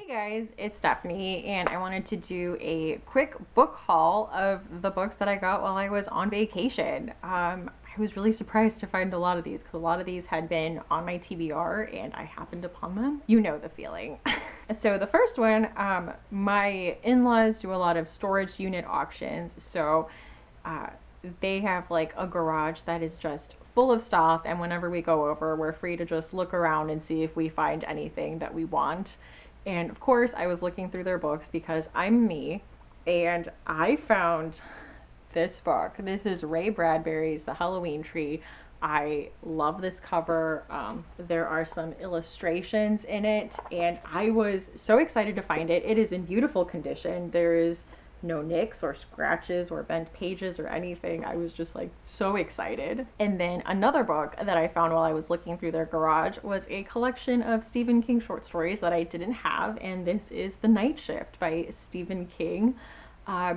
Guys, it's Stephanie, and I wanted to do a quick book haul of the books that I got while I was on vacation. I was really surprised to find a lot of these because a lot of these had been on my TBR and I happened upon them. You know the feeling. So the first one, my in-laws do a lot of storage unit auctions, so they have like a garage that is just full of stuff, and whenever we go over, we're free to just look around and see if we find anything that we want. And of course, I was looking through their books because I'm me, and I found this book. This is Ray Bradbury's The Halloween Tree. I love this cover. There are some illustrations in it, and I was so excited to find it. It is in beautiful condition. There is no nicks or scratches or bent pages or anything. I was just like so excited. And then another book that I found while I was looking through their garage was a collection of Stephen King short stories that I didn't have, and this is The Night Shift by Stephen King.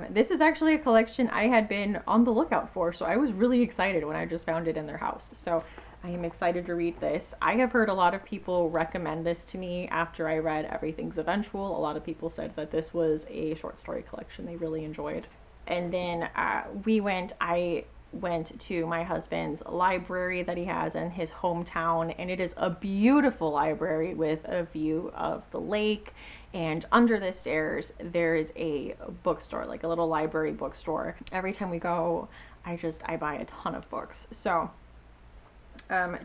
This is actually a collection I had been on the lookout for, so I was really excited when I just found it in their house. So I am excited to read this. I have heard a lot of people recommend this to me after I read Everything's Eventual. A lot of people said that this was a short story collection they really enjoyed. And then I went to my husband's library that he has in his hometown, and it is a beautiful library with a view of the lake. And under the stairs, there is a bookstore, like a little library bookstore. Every time we go, I buy a ton of books. So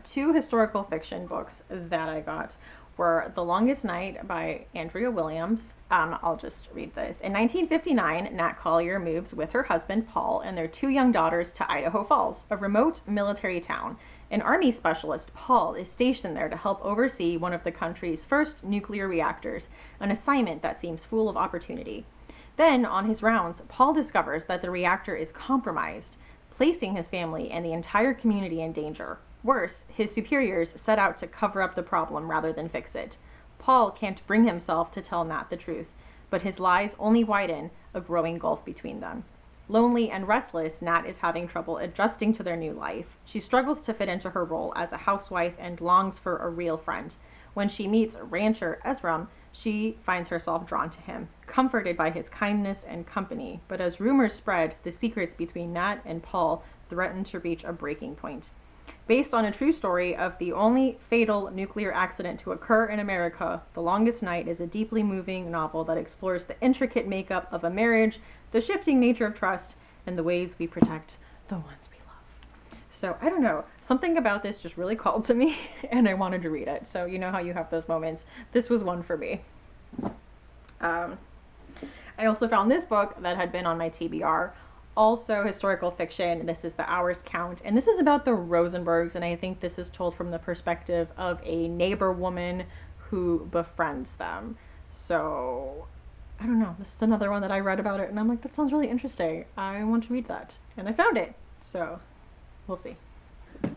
two historical fiction books that I got were The Longest Night by Andria Williams. I'll just read this. In 1959, Nat Collier moves with her husband, Paul, and their two young daughters to Idaho Falls, a remote military town. An Army specialist, Paul, is stationed there to help oversee one of the country's first nuclear reactors, an assignment that seems full of opportunity. Then, on his rounds, Paul discovers that the reactor is compromised, placing his family and the entire community in danger. Worse, his superiors set out to cover up the problem rather than fix it. Paul can't bring himself to tell Nat the truth, but his lies only widen a growing gulf between them. Lonely and restless, Nat is having trouble adjusting to their new life. She struggles to fit into her role as a housewife and longs for a real friend. When she meets rancher Ezram, she finds herself drawn to him, comforted by his kindness and company. But as rumors spread, the secrets between Nat and Paul threaten to reach a breaking point. Based on a true story of the only fatal nuclear accident to occur in America, The Longest Night is a deeply moving novel that explores the intricate makeup of a marriage, the shifting nature of trust, and the ways we protect the ones we love. So, I don't know, something about this just really called to me, and I wanted to read it. So, you know how you have those moments. This was one for me. I also found this book that had been on my TBR. Also historical fiction. This is The Hours Count, and this is about the Rosenbergs, and I think this is told from the perspective of a neighbor woman who befriends them. So I don't know, this is another one that I read about it and I'm like, that sounds really interesting, I want to read that, and I found it, so we'll see.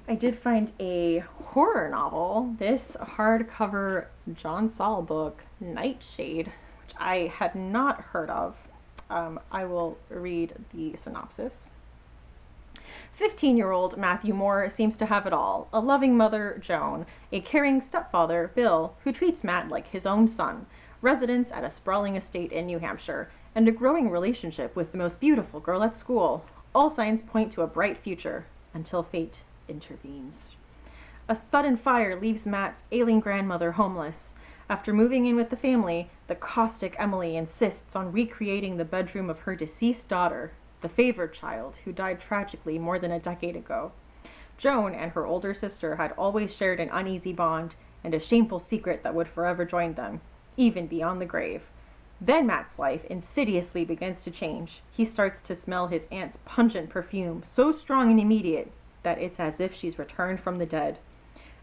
I did find a horror novel, this hardcover John Saul book, Nightshade, which I had not heard of. I will read the synopsis. 15-year-old Matthew Moore seems to have it all. A loving mother, Joan, a caring stepfather, Bill, who treats Matt like his own son, residence at a sprawling estate in New Hampshire, and a growing relationship with the most beautiful girl at school. All signs point to a bright future, until fate intervenes. A sudden fire leaves Matt's ailing grandmother homeless. After moving in with the family, the caustic Emily insists on recreating the bedroom of her deceased daughter, the favored child who died tragically more than a decade ago. Joan and her older sister had always shared an uneasy bond and a shameful secret that would forever join them, even beyond the grave. Then Matt's life insidiously begins to change. He starts to smell his aunt's pungent perfume, so strong and immediate that it's as if she's returned from the dead.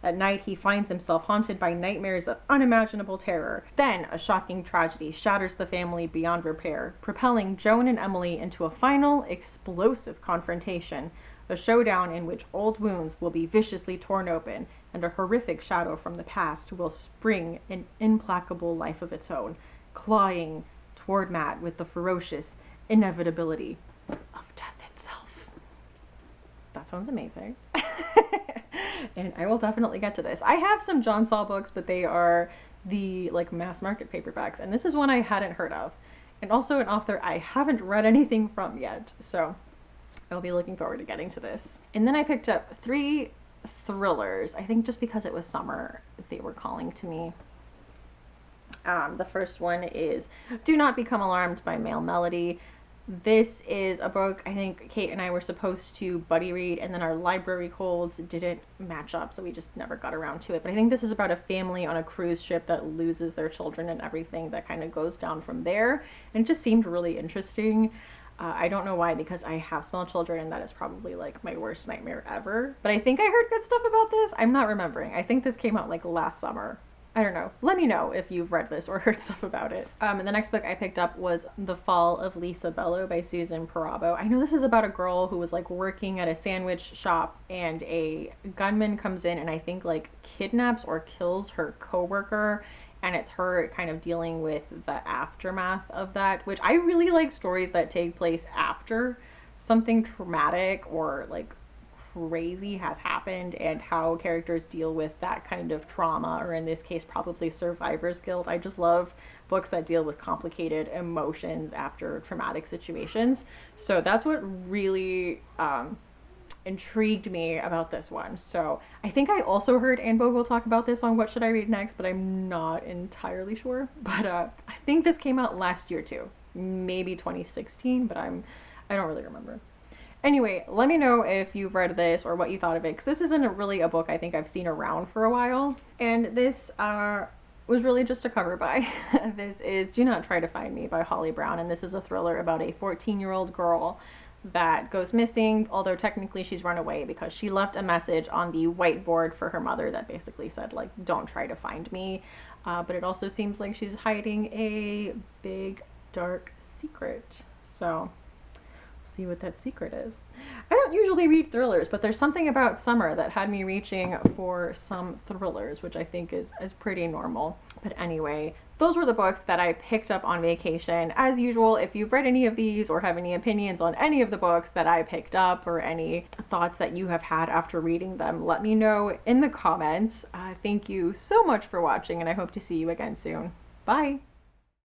At night, he finds himself haunted by nightmares of unimaginable terror. Then, a shocking tragedy shatters the family beyond repair, propelling Joan and Emily into a final, explosive confrontation, a showdown in which old wounds will be viciously torn open, and a horrific shadow from the past will spring an implacable life of its own, clawing toward Matt with the ferocious inevitability of death itself. That sounds amazing. And I will definitely get to this. I have some John Saul books, but they are the like mass market paperbacks, and this is one I hadn't heard of, and also an author I haven't read anything from yet, so I'll be looking forward to getting to this. And then I picked up 3 thrillers, I think just because it was summer, they were calling to me. The first one is Do Not Become Alarmed by Male Melody. This is a book I think Kate and I were supposed to buddy read, and then our library holds didn't match up, so we just never got around to it. But I think this is about a family on a cruise ship that loses their children and everything that kind of goes down from there. And it just seemed really interesting. I don't know why, because I have small children and that is probably like my worst nightmare ever. But I think I heard good stuff about this. I'm not remembering. I think this came out like last summer. I don't know. Let me know if you've read this or heard stuff about it. And the next book I picked up was The Fall of Lisa Bellow by Susan Perabo. I know this is about a girl who was like working at a sandwich shop, and a gunman comes in and I think like kidnaps or kills her coworker. And it's her kind of dealing with the aftermath of that, which I really like stories that take place after something traumatic or like crazy has happened, and how characters deal with that kind of trauma, or in this case probably survivor's guilt. I just love books that deal with complicated emotions after traumatic situations. So that's what really intrigued me about this one. So I think I also heard Anne Bogle talk about this on What Should I Read Next, but I'm not entirely sure. But I think this came out last year too, maybe 2016, but I don't really remember. Anyway, let me know if you've read this or what you thought of it, because this isn't really a book I think I've seen around for a while. And this was really just a cover by. This is Do Not Try to Find Me by Holly Brown, and this is a thriller about a 14-year-old girl that goes missing, although technically she's run away because she left a message on the whiteboard for her mother that basically said, like, don't try to find me. But it also seems like she's hiding a big, dark secret. So see what that secret is. I don't usually read thrillers, but there's something about summer that had me reaching for some thrillers, which I think is pretty normal. But anyway, those were the books that I picked up on vacation. As usual, if you've read any of these or have any opinions on any of the books that I picked up, or any thoughts that you have had after reading them, let me know in the comments. Thank you so much for watching, and I hope to see you again soon. Bye!